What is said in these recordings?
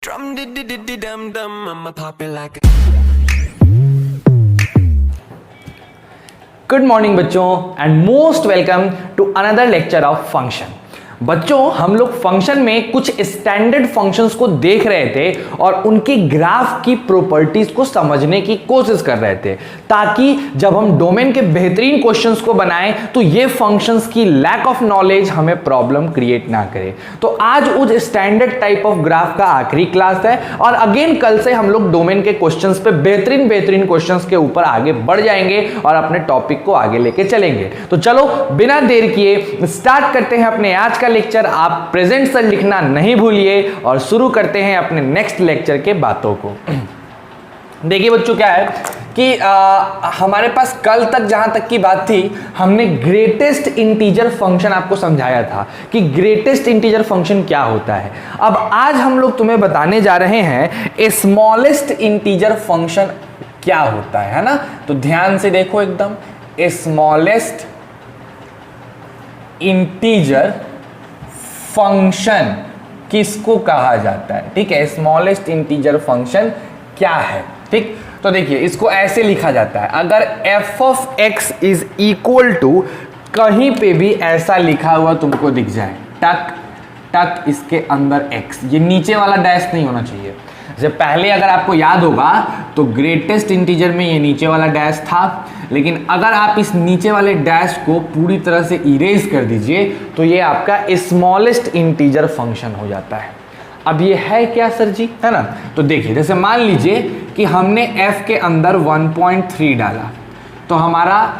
Drum di di di di dum dum, I'ma pop it like good morning बच्चों and most welcome to another lecture of function. बच्चों हम लोग function में कुछ standard functions को देख रहे थे और उनकी ग्राफ की प्रॉपर्टीज को समझने की कोशिश कर रहे थे ताकि जब हम डोमेन के बेहतरीन क्वेश्चंस को बनाएं तो ये फंक्शंस की लैक ऑफ नॉलेज हमें प्रॉब्लम क्रिएट ना करे। तो आज उस स्टैंडर्ड टाइप ऑफ ग्राफ का आखिरी क्लास है और अगेन कल से हम लोग डोमेन के क्वेश्चंस पे बेहतरीन क्वेश्चंस के ऊपर आगे बढ़ जाएंगे और अपने टॉपिक को आगे लेके चलेंगे। तो चलो बिना देर किए स्टार्ट करते हैं अपने आज का लेक्चर। आप प्रेजेंट सर लिखना नहीं भूलिए और शुरू करते हैं अपने नेक्स्ट लेक्चर के बातों को। देखिए बच्चों क्या है कि हमारे पास कल तक जहां तक की बात थी हमने ग्रेटेस्ट इंटीजर फंक्शन आपको समझाया था कि ग्रेटेस्ट इंटीजर फंक्शन क्या होता है। अब आज हम लोग तुम्हें बताने जा रहे हैं स्मॉलेस्ट इंटीजर फंक्शन क्या होता है ना। तो ध्यान से देखो एकदम, स्मॉलेस्ट इंटीजर फंक्शन किसको कहा जाता है, ठीक है। स्मॉलेस्ट इंटीजर फंक्शन क्या है, ठीक। तो देखिए इसको ऐसे लिखा जाता है, अगर f of x is equal to कहीं पे भी ऐसा लिखा हुआ तुमको दिख जाए टक टक इसके अंदर x, ये नीचे वाला डैश नहीं होना चाहिए। जैसे पहले अगर आपको याद होगा तो ग्रेटेस्ट इंटीजर में ये नीचे वाला डैश था, लेकिन अगर आप इस नीचे वाले डैश को पूरी तरह से इरेज कर दीजिए तो ये आपका स्मॉलेस्ट इंटीजर फंक्शन हो जाता है। अब ये है क्या सर जी, है ना। तो देखिए जैसे मान लीजिए कि हमने f के अंदर 1.3 डाला तो हमारा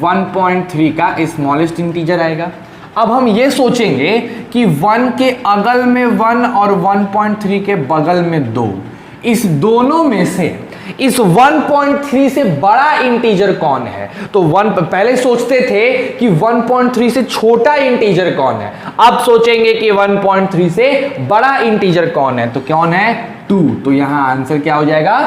1.3 का स्मॉलेस्ट इंटीजर आएगा। अब हम ये सोचेंगे कि 1 के अगल में 1 और 1.3 के बगल में 2, इस दोनों में से इस 1.3 से बड़ा इंटीजर कौन है। तो पहले सोचते थे कि 1.3 से छोटा इंटीजर कौन है, अब सोचेंगे कि 1.3 से बड़ा इंटीजर कौन है। तो कौन है, 2। तो यहां आंसर क्या हो जाएगा,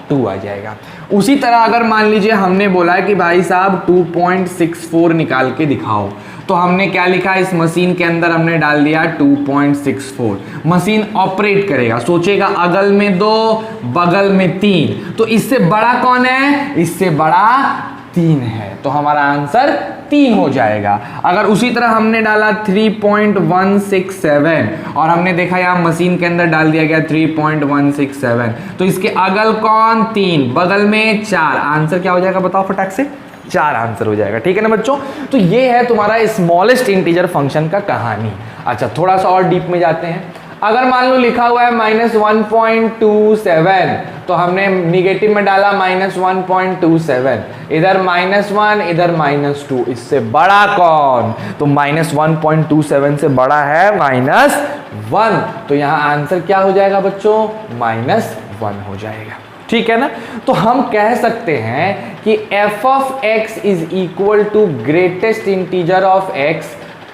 2 आ जाएगा। उसी तरह अगर मान लीजिए हमने बोला है कि भाई साहब 2.64 निकाल के दिखाओ, तो हमने क्या लिखा, इस मशीन के अंदर हमने डाल दिया 2.64। मशीन ऑपरेट करेगा, सोचेगा अगल में 2 बगल में 3, तो इससे बड़ा कौन है, इससे बड़ा 3 है, तो हमारा आंसर 3 हो जाएगा। अगर उसी तरह हमने डाला 3.167 और हमने देखा यहाँ मशीन के अंदर डाल दिया गया 3.167, तो इसके अगल कौन, 3, बगल में 4, आंसर क्या हो जाएगा बताओ फटाक से, 4 आंसर हो जाएगा, ठीक है ना बच्चों। तो ये है तुम्हारा स्मॉलेस्ट इंटीजर फंक्शन का कहानी। अच्छा थोड़ा सा और डीप में जाते हैं। अगर मान लो लिखा हुआ है -1.27 तो हमने निगेटिव में डाला -1.27, इधर -1 इधर -2, इससे बड़ा कौन, तो -1.27 से बड़ा है -1, तो यहां आंसर क्या हो जाएगा बच्चों, -1 हो जाएगा, ठीक है ना। तो हम कह सकते हैं कि f of x is equal to greatest integer of x,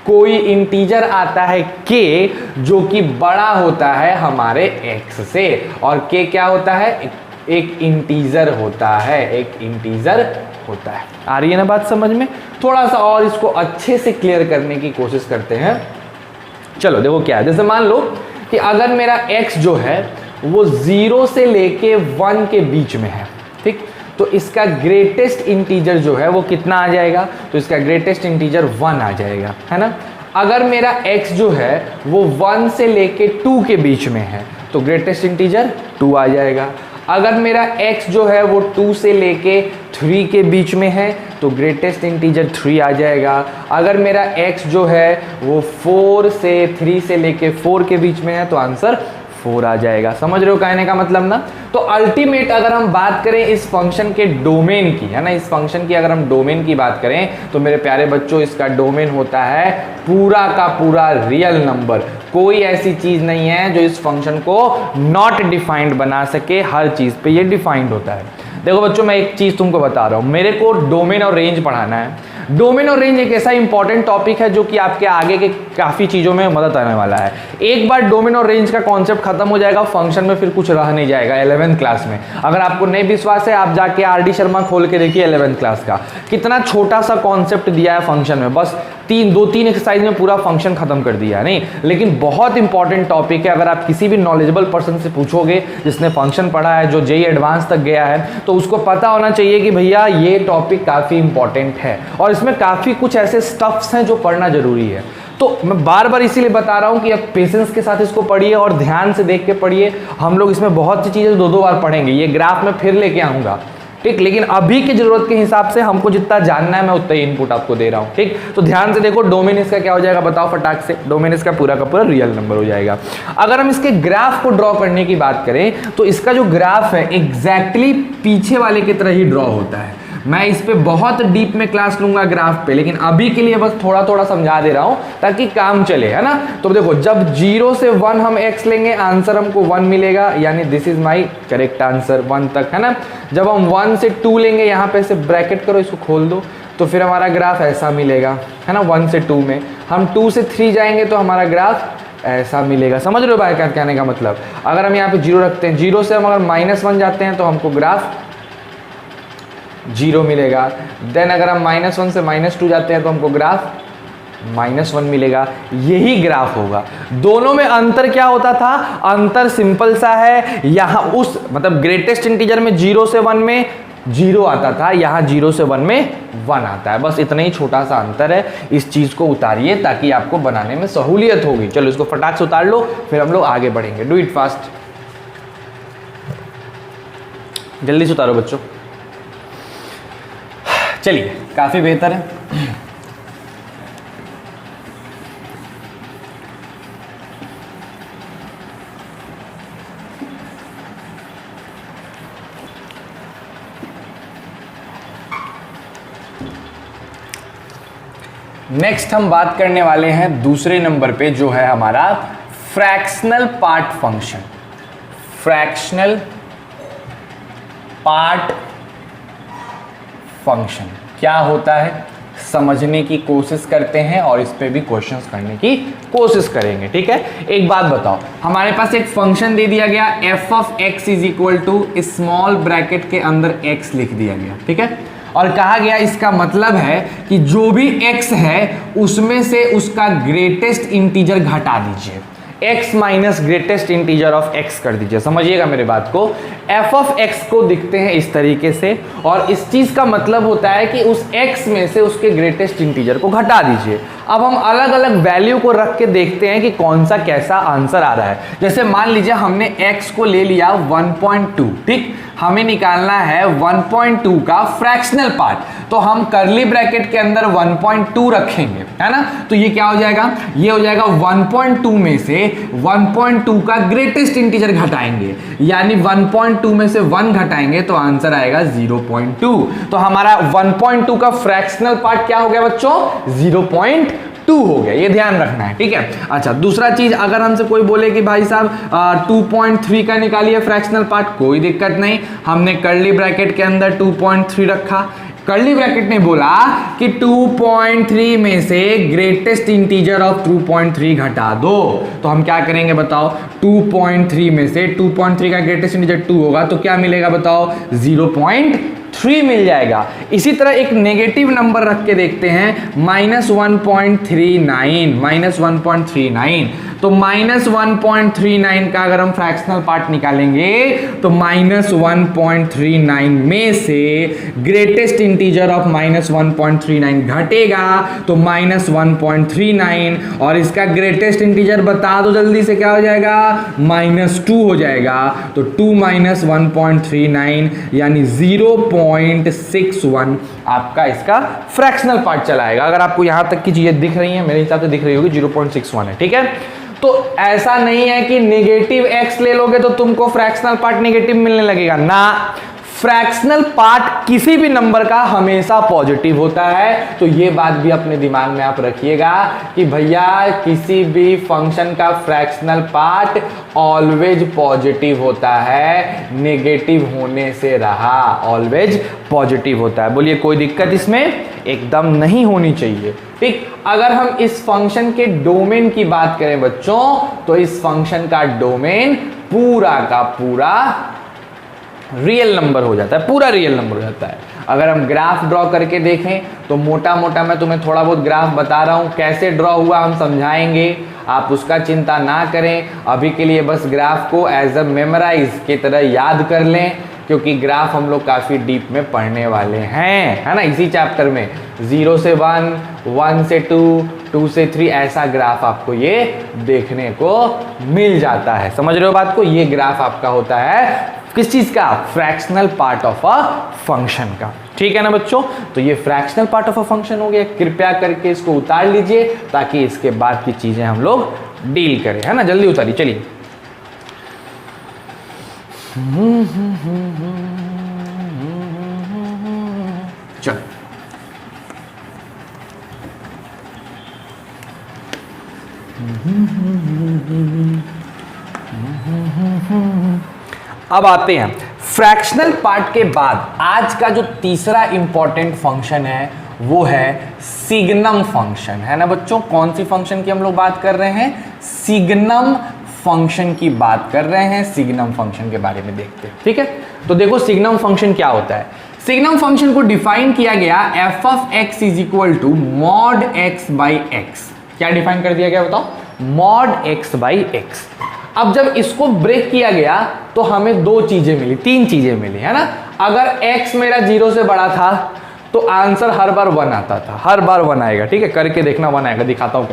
कोई इंटीजर आता है k जो कि बड़ा होता है हमारे x से, और k क्या होता है, एक इंटीजर होता है, एक इंटीजर होता है। आ रही है ना बात समझ में। थोड़ा सा और इसको अच्छे से क्लियर करने की कोशिश करते हैं। चलो देखो क्या है, जैसे मान लो कि अगर मेरा x जो है वो 0 से लेके 1 के बीच में है, ठीक, तो इसका ग्रेटेस्ट इंटीजर जो है वो कितना आ जाएगा, तो इसका ग्रेटेस्ट इंटीजर 1 आ जाएगा, है ना। अगर मेरा x जो है वो 1 से लेके 2 के बीच में है तो ग्रेटेस्ट इंटीजर 2 आ जाएगा। अगर मेरा x जो है वो 2 से लेके 3 के बीच में है तो ग्रेटेस्ट इंटीजर 3 आ जाएगा। अगर मेरा x जो है वो 4 से 3 से लेके 4 के बीच में है तो आंसर 4 आ जाएगा। समझ रहे हो कहने का मतलब ना। तो अल्टीमेट अगर हम बात करें इस फंक्शन के डोमेन की, है ना, इस फंक्शन की अगर हम डोमेन की बात करें तो मेरे प्यारे बच्चों इसका डोमेन होता है पूरा का पूरा रियल नंबर। कोई ऐसी चीज नहीं है जो इस फंक्शन को नॉट डिफाइंड बना सके, हर चीज पे ये डिफाइंड होता है। देखो बच्चों मैं एक चीज तुमको बता रहा हूँ, मेरे को डोमेन और रेंज पढ़ाना है डोमेन और रेंज एक ऐसा इंपॉर्टेंट टॉपिक है जो कि आपके आगे के काफी चीजों में मदद आने वाला है। एक बार डोमेन और रेंज का कॉन्सेप्ट खत्म हो जाएगा, फंक्शन में फिर कुछ रह नहीं जाएगा 11th क्लास में। अगर आपको नहीं विश्वास है, आप जाके आरडी शर्मा खोल के देखिए 11th क्लास का, कितना छोटा सा कॉन्सेप्ट दिया है फंक्शन में, बस दो तीन एक्सरसाइज में पूरा फंक्शन खत्म कर दिया है। नहीं, लेकिन बहुत इंपॉर्टेंट टॉपिक है। अगर आप किसी भी नॉलेजेबल पर्सन से पूछोगे जिसने फंक्शन पढ़ा है, जो जेईई एडवांस तक गया है, तो उसको पता होना चाहिए कि भैया ये टॉपिक काफी इंपॉर्टेंट है और इसमें काफी कुछ ऐसे स्टफ्स हैं जो पढ़ना जरूरी है। तो मैं बार बार इसीलिए बता रहा हूं कि अब पेशेंस के साथ इसको पढ़िए और ध्यान से देख के पढ़िए। हम लोग इसमें बहुत सी चीजें दो बार पढ़ेंगे, ये ग्राफ में फिर लेके आऊंगा, ठीक। लेकिन अभी की जरूरत के हिसाब से हमको जितना जानना है मैं उतना ही इनपुट आपको दे रहा हूं, ठीक। तो ध्यान से देखो, डोमेन इसका क्या हो जाएगा बताओ फटाक से। डोमेन इसका पूरा का पूरा रियल नंबर हो जाएगा। अगर हम इसके ग्राफ को ड्रॉ करने की बात करें तो इसका जो ग्राफ है एग्जैक्टली पीछे वाले की तरह ही ड्रॉ होता है। मैं इस पे बहुत डीप में क्लास लूंगा ग्राफ पे, लेकिन अभी के लिए बस थोड़ा थोड़ा समझा दे रहा हूं ताकि काम चले, है ना। तो देखो, जब 0 से 1 हम x लेंगे, आंसर हमको 1 मिलेगा, यानी this is my correct answer 1 तक, है ना। जब हम 1 से 2 लेंगे, यहाँ पे से ब्रैकेट करो, इसको खोल दो, तो फिर हमारा ग्राफ ऐसा मिलेगा, है ना। 1 से 2 में हम 2 से 3 जाएंगे तो हमारा ग्राफ ऐसा मिलेगा। समझ रहे हो भाई क्या कहने का मतलब। अगर हम यहाँ पे 0 रखते हैं, 0 से हम अगर -1 जाते हैं तो हमको ग्राफ 0 मिलेगा। देन अगर हम -1 से -2 जाते हैं तो हमको ग्राफ -1 मिलेगा। यही ग्राफ होगा। दोनों में अंतर क्या होता था? अंतर सिंपल सा है, यहाँ उस मतलब ग्रेटेस्ट इंटीजर में 0 से 1 में 0 आता था, यहाँ 0 से 1 में 1 आता है। बस इतना ही छोटा सा अंतर है। इस चीज को उतारिए ताकि आपको बनाने में सहूलियत होगी। चलो इसको फटाक से उतार लो, फिर हम लोग आगे बढ़ेंगे। डू इट फास्ट, जल्दी से उतारो बच्चों। चलिए, काफी बेहतर है। नेक्स्ट हम बात करने वाले हैं दूसरे नंबर पे, जो है हमारा fractional part function. Fractional part function क्या होता है समझने की कोशिश करते हैं और इस पे भी क्वेश्चंस करने की कोशिश करेंगे, ठीक है। एक बात बताओ, हमारे पास एक फंक्शन दे दिया गया f of x is equal to small bracket के अंदर x लिख दिया गया, ठीक है। और कहा गया इसका मतलब है कि जो भी x है उसमें से उसका ग्रेटेस्ट इंटीजर घटा दीजिए, x minus greatest integer of x कर दीजिए। समझिएगा मेरे बात को। f ऑफ x को दिखते हैं इस तरीके से, और इस चीज का मतलब होता है कि उस x में से उसके ग्रेटेस्ट इंटीजर को घटा दीजिए। अब हम अलग अलग वैल्यू को रख के देखते हैं कि कौन सा कैसा आंसर आ रहा है। जैसे मान लीजिए हमने x को ले लिया 1.2, ठीक। हमें निकालना है 1.2 का फ्रैक्शनल पार्ट, तो हम कर्ली ब्रैकेट के अंदर 1.2 रखेंगे, है ना। तो ये क्या हो जाएगा? ये हो जाएगा 1.2 में से 1.2 का ग्रेटेस्ट इंटीजर घटाएंगे, यानी 1.2 में से 1 घटाएंगे तो आंसर आएगा 0.2। तो हमारा 1.2 का फ्रैक्शनल पार्ट क्या हो गया बच्चों? 0.2 हो गया। ये ध्यान रखना है, ठीक है। अच्छा, दूसरा चीज, अगर हमसे कोई बोले कि भाई साहब 2.3 का निकालिए फ्रैक्शनल पार्ट, कोई दिक्कत नहीं। हमने कर्ली ब्रैकेट के अंदर 2.3 रखा। कर्ली ब्रैकेट ने बोला कि 2.3 में से ग्रेटेस्ट इंटीजर ऑफ 2.3 घटा दो, तो हम क्या करेंगे बताओ? 2.3 में से 2.3 का ग्रेटेस्ट इंटीजर 2 होगा तो क्या मिलेगा बताओ? 0.3 मिल जाएगा। इसी तरह एक नेगेटिव नंबर रख के देखते हैं, -1.39, -1.39। तो -1.39 का अगर हम फ्रैक्शनल पार्ट निकालेंगे तो -1.39 में से ग्रेटेस्ट इंटीजर ऑफ -1.39 घटेगा, तो -1.39, और इसका ग्रेटेस्ट इंटीजर बता दो जल्दी से, क्या हो जाएगा? -2 हो जाएगा। तो 2 - 1.39 यानी 0.61 आपका इसका फ्रैक्शनल पार्ट चला आएगा। अगर आपको यहां तक की चीजें दिख रही हैं, मेरे हिसाब से दिख रही होगी, 0.61 है, ठीक है। तो ऐसा नहीं है कि नेगेटिव x ले लोगे तो तुमको फ्रैक्शनल पार्ट नेगेटिव मिलने लगेगा ना। फ्रैक्शनल पार्ट किसी भी नंबर का हमेशा पॉजिटिव होता है। तो ये बात भी अपने दिमाग में आप रखिएगा कि भैया किसी भी फंक्शन का फ्रैक्शनल पार्ट ऑलवेज पॉजिटिव होता है, नेगेटिव होने से रहा, ऑलवेज पॉजिटिव होता है। बोलिए कोई दिक्कत इसमें एकदम नहीं होनी चाहिए। ठीक, अगर हम इस फंक्शन के डोमेन की बात करें बच्चों, तो इस फंक्शन का डोमेन पूरा का पूरा रियल नंबर हो जाता है, पूरा रियल नंबर हो जाता है। अगर हम ग्राफ ड्रॉ करके देखें तो मोटा मोटा मैं तुम्हें थोड़ा बहुत ग्राफ बता रहा हूं, कैसे ड्रॉ हुआ हम समझाएंगे, आप उसका चिंता ना करें। अभी के लिए बस ग्राफ को एज अ मेमोराइज की तरह याद कर लें, क्योंकि ग्राफ हम लोग काफ़ी डीप में पढ़ने वाले हैं, है ना। इसी चैप्टर में 0 से 1, 1 से 2, 2 से 3 ऐसा ग्राफ आपको ये देखने को मिल जाता है। समझ रहे हो बात को? ये ग्राफ आपका होता है किस चीज का? Fractional part of a function का। ठीक है ना बच्चों? तो ये fractional part of a function हो गया। कृपया करके इसको उतार लीजिए ताकि इसके बाद की चीजें हम लोग डील करें, है ना। जल्दी उतारिए, चलिए। चलो अब आते हैं फ्रैक्शनल पार्ट के बाद आज का जो तीसरा इंपॉर्टेंट फंक्शन है वो है सिग्नम फंक्शन, है ना बच्चों। कौन सी फंक्शन की हम लोग बात कर रहे हैं? सिग्नम फंक्शन की बात कर रहे हैं। सिग्नम फंक्शन के बारे में देखते हैं, ठीक है। तो देखो सिग्नम फंक्शन क्या होता है। सिग्नम फंक्शन को डिफाइन किया गया f of x is equal to mod x by x. क्या डिफाइन कर दिया गया बताओ? Mod x by x. अब जब इसको ब्रेक किया गया तो हमें दो चीजें मिली, तीन चीजें मिली, है ना। अगर x मेरा 0 से बड़ा था तो आंसर हर बार 1 आता था, हर बार 1 आएगा, ठीक है। करके देखना 1 आएगा, दिखाता हूं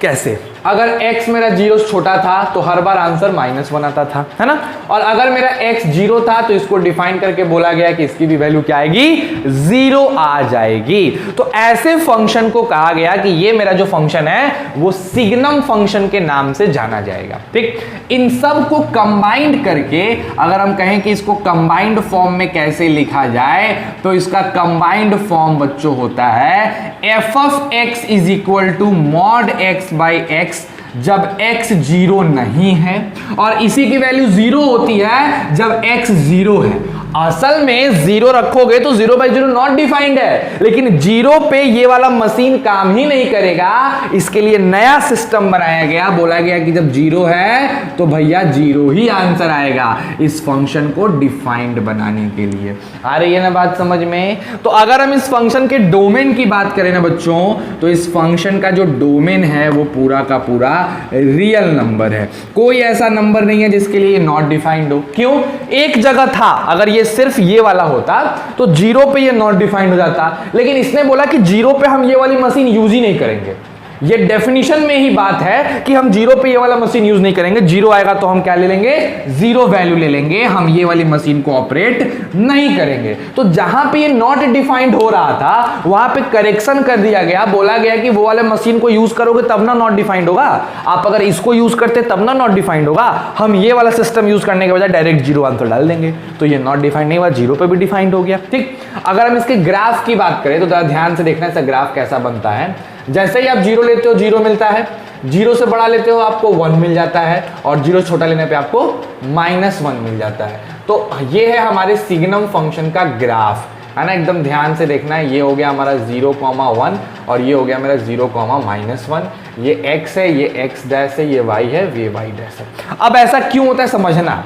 कैसे। अगर x मेरा 0 से छोटा था तो हर बार आंसर -1 आता था, है ना। और अगर मेरा x 0 था तो इसको डिफाइन करके बोला गया कि इसकी भी वैल्यू क्या आएगी? 0 आ जाएगी। तो ऐसे फंक्शन को कहा गया कि ये मेरा जो फंक्शन है वो सिग्नम फंक्शन के नाम से जाना जाएगा, ठीक। इन सब को कंबाइंड करके अगर हम कहें कि इसको कंबाइंड फॉर्म में कैसे लिखा जाए, तो इसका कंबाइंड फॉर्म बच्चों होता है f of x is equal to mod x by x जब x 0 नहीं है, और इसी की वैल्यू 0 होती है जब x 0 है। असल में 0 रखोगे तो 0/0 नॉट डिफाइंड है, लेकिन 0 पे ये वाला मशीन काम ही नहीं करेगा। इसके लिए नया सिस्टम बनाया गया, बोला गया कि जब 0 है तो भैया 0 ही आंसर आएगा, इस फंक्शन को डिफाइंड बनाने के लिए। आ रही है ना बात समझ में? तो अगर हम इस फंक्शन के डोमेन की बात करें ना बच्चों, तो इस फंक्शन का जो डोमेन है वो पूरा का पूरा रियल नंबर है। कोई ऐसा नंबर नहीं है जिसके लिए नॉट डिफाइंड हो। क्यों? एक जगह था, अगर ये सिर्फ ये वाला होता तो 0 पे ये नॉट डिफाइंड हो जाता, लेकिन इसने बोला कि 0 पे हम ये वाली मशीन यूज ही नहीं करेंगे। ये डेफिनेशन में ही बात है कि हम 0 पे ये वाला मशीन यूज नहीं करेंगे। 0 आएगा तो हम क्या ले लेंगे? 0 वैल्यू ले लेंगे, हम ये वाली मशीन को ऑपरेट नहीं करेंगे। तो जहां पे ये नॉट डिफाइंड हो रहा था वहां पे करेक्शन कर दिया गया, बोला गया कि वो वाले मशीन को यूज करोगे तब ना नॉट डिफाइंड होगा, आप अगर इसको यूज करते तब ना नॉट डिफाइंड होगा। हम ये वाला सिस्टम यूज करने के बजाय डायरेक्ट 0 आंसर डाल देंगे, तो ये नॉट डिफाइंड नहीं हुआ, 0 पे भी डिफाइंड हो गया, ठीक। अगर हम इसके ग्राफ की बात करें तो जरा ध्यान से देखना इसका ग्राफ कैसा बनता है। जैसे ही आप 0 लेते हो 0 मिलता है, 0 से बड़ा लेते हो आपको 1 मिल जाता है, और 0 से छोटा लेने पे आपको -1 मिल जाता है। तो ये है हमारे सिग्नम फंक्शन का ग्राफ, है ना। एकदम ध्यान से देखना है। ये हो गया हमारा 0,1 और ये हो गया मेरा 0,-1। ये x है, ये x डैश है, ये y है, ये y डैश है। अब ऐसा क्यों होता है समझना।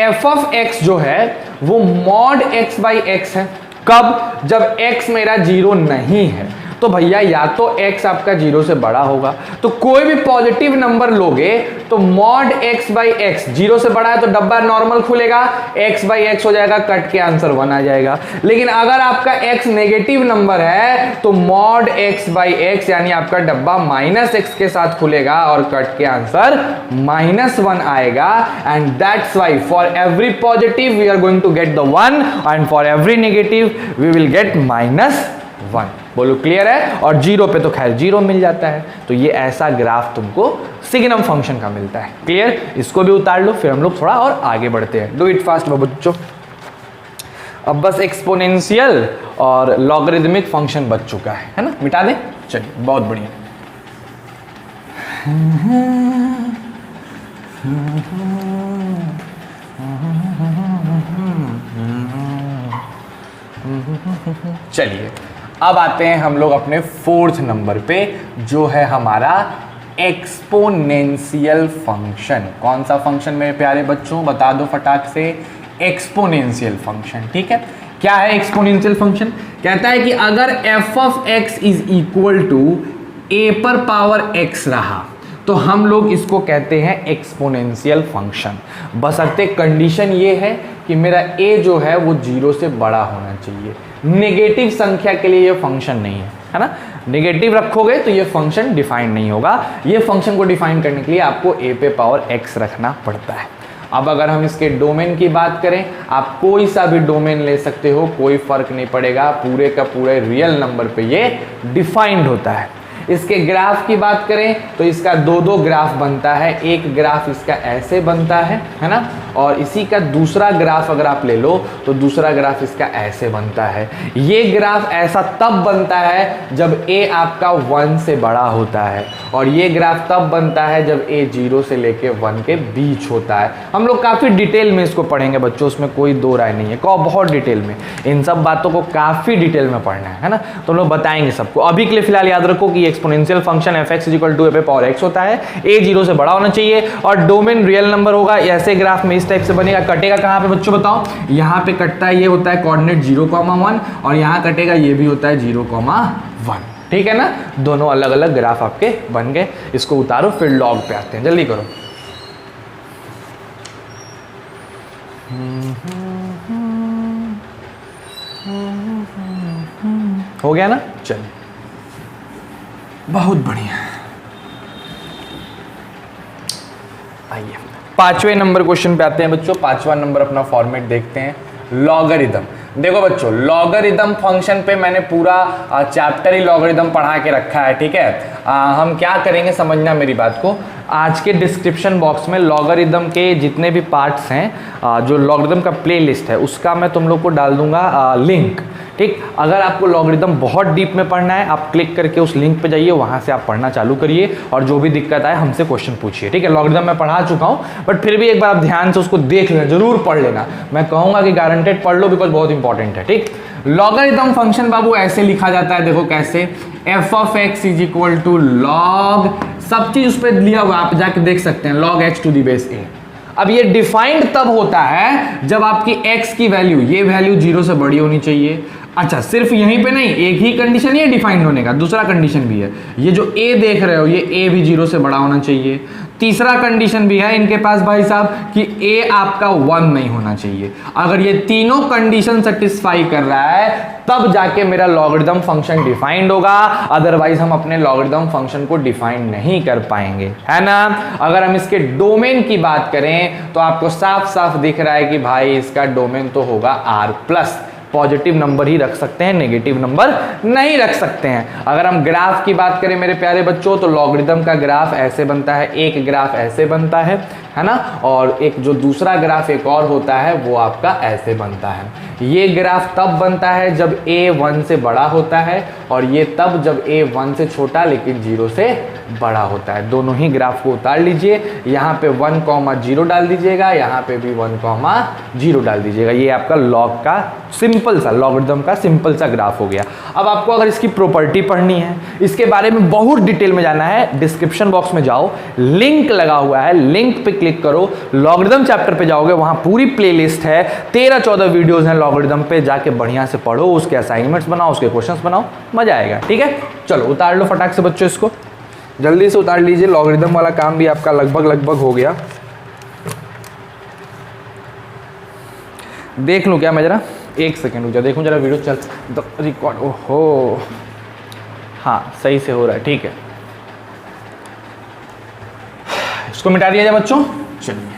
f ऑफ x जो है वो मॉड x बाई x है। कब? जब x मेरा 0 नहीं है। तो भैया या तो x आपका 0 से बड़ा होगा, तो कोई भी पॉजिटिव नंबर लोगे तो मॉड x बाई एक्स 0 से बड़ा है तो डब्बा नॉर्मल खुलेगा, x बाई एक्स हो जाएगा, कट के आंसर 1 आ जाएगा। लेकिन अगर आपका x नेगेटिव नंबर है तो मॉड x बाई एक्स यानी आपका डब्बा -x के साथ खुलेगा और कट के आंसर -1 आएगा। And that's why for every positive we are going to get the 1 and for every negative we will get -1। बोलो क्लियर है? और 0 पे तो खैर 0 मिल जाता है। तो ये ऐसा ग्राफ तुमको सिग्नम फंक्शन का मिलता है। क्लियर? इसको भी उतार लो, फिर हम लोग थोड़ा और आगे बढ़ते हैं। डू इट फास्ट बच्चों। अब बस एक्सपोनेंशियल और लॉगरिदमिक फंक्शन बच चुका है ना, मिटा दें। चलिए बहुत बढ़िया। चलिए अब आते हैं हम लोग अपने 4th नंबर पे, जो है हमारा एक्सपोनेंशियल फंक्शन। कौन सा फंक्शन मेरे प्यारे बच्चों, बता दो फटाक से। एक्सपोनेंशियल फंक्शन, ठीक है। क्या है एक्सपोनेंशियल फंक्शन? कहता है कि अगर f of x is equal to a पर पावर x रहा तो हम लोग इसको कहते हैं एक्सपोनेंशियल फंक्शन। बशर्ते कंडीशन ये है कि मेरा a जो है वो 0 से बड़ा होना चाहिए। नेगेटिव संख्या के लिए ये फंक्शन नहीं है ना। नेगेटिव रखोगे तो ये फंक्शन डिफाइन नहीं होगा। ये फंक्शन को डिफाइन करने के लिए आपको a पे पावर x रखना पड़ता है। अब अगर हम इसके डोमेन की बात करें, आप कोई सा भी डोमेन ले सकते हो, कोई फर्क नहीं पड़ेगा, पूरे का पूरे रियल नंबर पे ये डिफाइंड होता है। इसके ग्राफ की बात करें तो इसका दो ग्राफ बनता है। एक ग्राफ इसका ऐसे बनता है ना, और इसी का दूसरा ग्राफ अगर आप ले लो तो दूसरा ग्राफ इसका ऐसे बनता है। ये ग्राफ ऐसा तब बनता है जब a आपका 1 से बड़ा होता है, और ये ग्राफ तब बनता है जब a 0 से लेके 1 के बीच होता है। हम लोग काफ़ी डिटेल में इसको पढ़ेंगे बच्चों, उसमें कोई दो राय नहीं है। बहुत डिटेल में इन सब बातों को काफ़ी डिटेल में पढ़ना है ना, तो हम लोग बताएंगे सबको। अभी के लिए फिलहाल याद रखो कि एक्सपोनेंशियल फंक्शन f(x) = a पे पावर x होता है। a 0 से बड़ा होना चाहिए और डोमेन रियल नंबर होगा। ऐसे ग्राफ में इस टाइप से बनेगा। कटेगा कहाँ पे बच्चों बताओ? यहाँ पे कटता है, ये होता है कोऑर्डिनेट 0,1, और यहाँ कटेगा, ये भी होता है 0,1। ठीक है ना। दोनों अलग अलग ग्राफ आपके बन गए। इसको उतारो, फिर लॉग पे आते हैं, जल्दी करो। हो गया ना। चलिए बहुत बढ़िया। आइए 5वें नंबर क्वेश्चन पे आते हैं बच्चों। 5वां नंबर अपना फॉर्मेट देखते हैं, लॉगरिदम। देखो बच्चों, लॉगरिदम फंक्शन पे मैंने पूरा चैप्टर ही लॉगरिदम पढ़ा के रखा है, ठीक है। हम क्या करेंगे, समझना मेरी बात को। आज के डिस्क्रिप्शन बॉक्स में लॉगरिदम के जितने भी पार्ट्स हैं, जो लॉगरिदम का प्लेलिस्ट है, उसका मैं तुम लोग को डाल दूंगा लिंक, ठीक। अगर आपको लॉगरिदम बहुत डीप में पढ़ना है, आप क्लिक करके उस लिंक पे जाइए, वहाँ से आप पढ़ना चालू करिए, और जो भी दिक्कत आए हमसे क्वेश्चन पूछिए, ठीक है। लॉगरिदम मैं पढ़ा चुका हूँ, बट फिर भी एक बार आप ध्यान से उसको देख लेना, जरूर पढ़ लेना। मैं कहूँगा कि गारंटेड पढ़ लो, बिकॉज बहुत इंपॉर्टेंट है, ठीक। लॉगरिदम फंक्शन बाबू ऐसे लिखा जाता है, देखो कैसे, f of x is equal to log, सब चीज उस पर लिया हुआ, आप जाके देख सकते हैं, log x to the base a। अब ये डिफाइंड तब होता है जब आपकी x की वैल्यू, ये वैल्यू 0 से बड़ी होनी चाहिए। अच्छा, सिर्फ यहीं पे नहीं, एक ही कंडीशन है डिफाइंड होने का, दूसरा कंडीशन भी है। ये जो a देख रहे हो, ये a भी 0 से बड़ा होना चाहिए। तीसरा कंडीशन भी है इनके पास भाई साहब कि a आपका 1 नहीं होना चाहिए। अगर ये तीनों कंडीशन सेटिस्फाई कर रहा है तब जाके मेरा लॉगरिदम फंक्शन डिफाइंड होगा, अदरवाइज हम अपने लॉगरिदम फंक्शन को डिफाइन नहीं कर पाएंगे, है ना। अगर हम इसके डोमेन की बात करें तो आपको साफ साफ दिख रहा है कि भाई इसका डोमेन तो होगा r+। पॉजिटिव नंबर ही रख सकते हैं, नेगेटिव नंबर नहीं रख सकते हैं। अगर हम ग्राफ की बात करें मेरे प्यारे बच्चों, तो लॉगरिदम का ग्राफ ऐसे बनता है, एक ग्राफ ऐसे बनता है ना, और एक जो दूसरा ग्राफ एक और होता है वो आपका ऐसे बनता है। ये ग्राफ तब बनता है जब a 1 से बड़ा होता है, और ये तब जब a 1 से छोटा लेकिन 0 से बड़ा होता है। दोनों ही ग्राफ को उतार लीजिए, यहाँ पे 1,0 डाल दीजिएगा, यहाँ पे भी 1,0 डाल दीजिएगा। ये आपका लॉग का सिंपल सा, लॉगरिदम का सिंपल सा ग्राफ हो गया। अब आपको अगर इसकी प्रॉपर्टी पढ़नी है, इसके बारे में बहुत डिटेल में जाना है, डिस्क्रिप्शन बॉक्स में जाओ, लिंक लगा हुआ है, लिंक पे क्लिक करो, लॉगरिदम चैप्टर पे जाओगे, वहां पूरी प्लेलिस्ट है, 13-14 वीडियोस हैं लॉगरिदम पे, जाके बढ़िया से पढ़ो, उसके असाइनमेंट्स बनाओ, उसके क्वेश्चंस बनाओ, मजा आएगा, ठीक है। चलो उतार लो फटाक से बच्चों, इसको जल्दी से उतार लीजिए। लॉगरिदम वाला काम भी आपका लगभग हो गया। देख लूँ क्या मैं जरा, एक सेकेंड रुक जा, देखूँ जरा वीडियो चल रिकॉर्ड। ओहो हाँ, सही से हो रहा है, ठीक है। इसको मिटा दिया जाए बच्चों। चलिए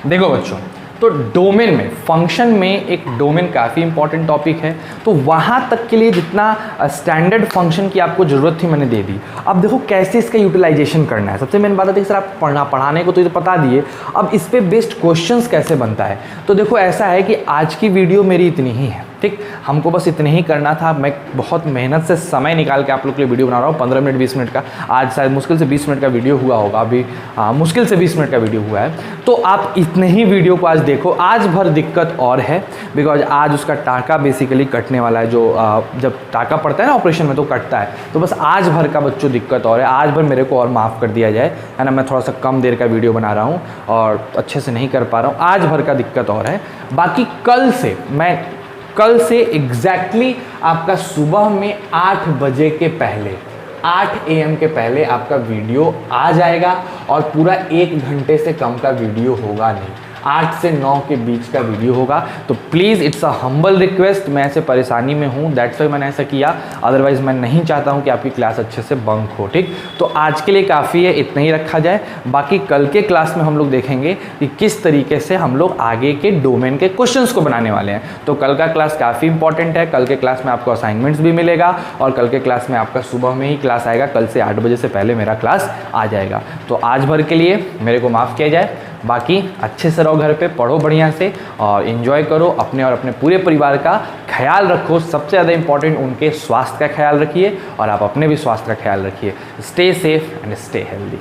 देखो बच्चों, तो डोमेन में, फंक्शन में एक डोमेन काफ़ी इंपॉर्टेंट टॉपिक है, तो वहाँ तक के लिए जितना स्टैंडर्ड फंक्शन की आपको ज़रूरत थी मैंने दे दी। अब देखो कैसे इसका यूटिलाइजेशन करना है। सबसे मेन बात है कि सर आप पढ़ाने को तो ये बता दिए, अब इस पे बेस्ड क्वेश्चंस कैसे बनता है। तो देखो ऐसा है कि आज की वीडियो मेरी इतनी ही है, ठीक, हमको बस इतने ही करना था। मैं बहुत मेहनत से समय निकाल के आप लोग के लिए वीडियो बना रहा हूँ, 15 मिनट 20 मिनट का, आज शायद मुश्किल से 20 मिनट का वीडियो हुआ होगा, अभी मुश्किल से 20 मिनट का वीडियो हुआ है। तो आप इतने ही वीडियो को आज देखो। आज भर दिक्कत और है, बिकॉज आज उसका टाका बेसिकली कटने वाला है, जो जब टाका पड़ता है ना ऑपरेशन में तो कटता है, तो बस आज भर का बच्चों दिक्कत और है। आज भर मेरे को और माफ़ कर दिया जाए, है ना, मैं थोड़ा सा कम देर का वीडियो बना रहा हूँ और अच्छे से नहीं कर पा रहा हूँ, आज भर का दिक्कत और है। बाकी कल से एग्जैक्टली आपका सुबह में 8 बजे के पहले, 8 AM के पहले आपका वीडियो आ जाएगा और पूरा 1 घंटे से कम का वीडियो होगा नहीं, 8 से 9 के बीच का वीडियो होगा। तो please it's a humble request, मैं ऐसे परेशानी में हूँ, दैट्स वाई मैंने ऐसा किया, अदरवाइज़ मैं नहीं चाहता हूँ कि आपकी क्लास अच्छे से बंक हो, ठीक। तो आज के लिए काफ़ी है, इतना ही रखा जाए। बाकी कल के क्लास में हम लोग देखेंगे कि किस तरीके से हम लोग आगे के डोमेन के क्वेश्चंस को बनाने वाले हैं। तो कल का क्लास काफ़ी इंपॉर्टेंट है। कल के क्लास में आपको असाइनमेंट्स भी मिलेगा और कल के क्लास में आपका सुबह में ही क्लास आएगा। कल से 8 बजे से पहले मेरा क्लास आ जाएगा। तो आज भर के लिए मेरे को माफ़ किया जाए। बाकी अच्छे से रहो, घर पे पढ़ो बढ़िया से और एंजॉय करो, अपने और अपने पूरे परिवार का ख्याल रखो। सबसे ज़्यादा इंपॉर्टेंट उनके स्वास्थ्य का ख्याल रखिए और आप अपने भी स्वास्थ्य का ख्याल रखिए। Stay safe and stay healthy.